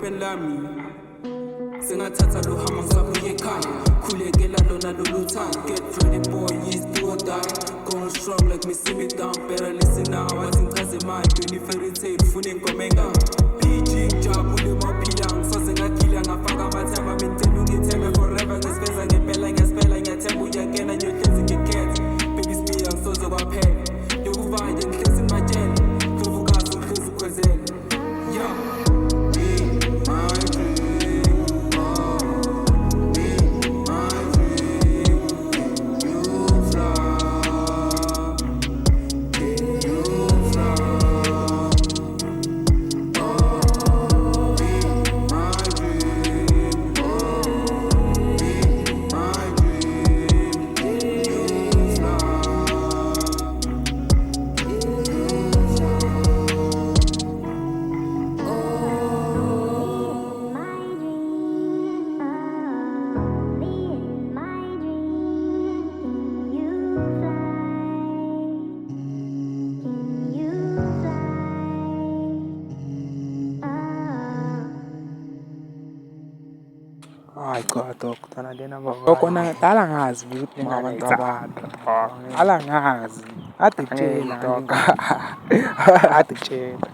ephuphen lami sengathatha lo hamba ngisabuye ekhaya khulekela lona lolu thando get ready boy is do or die going strong like me see me down better listen now wathi ngichaze my beauty fairy tale funa ingoma engaka PG jabule maphila ngisoze ngakhila ngafaka amathemba ngithemba ungithembe forever ngisiveza ngempela ngiyaspela ngiyathemba uyangena ngiyohlezi ngikhethe baby spear ngisoze kwaphela yokuvaya ngihlezi ngibatshela Khulukazi uhlezi ukhwezela yeah Hayi cha doctor nalena baba. Kona dala ngazi ukuthi ngabantu abantu. Ala ngazi. Ade tshela doctor. Ade tshela.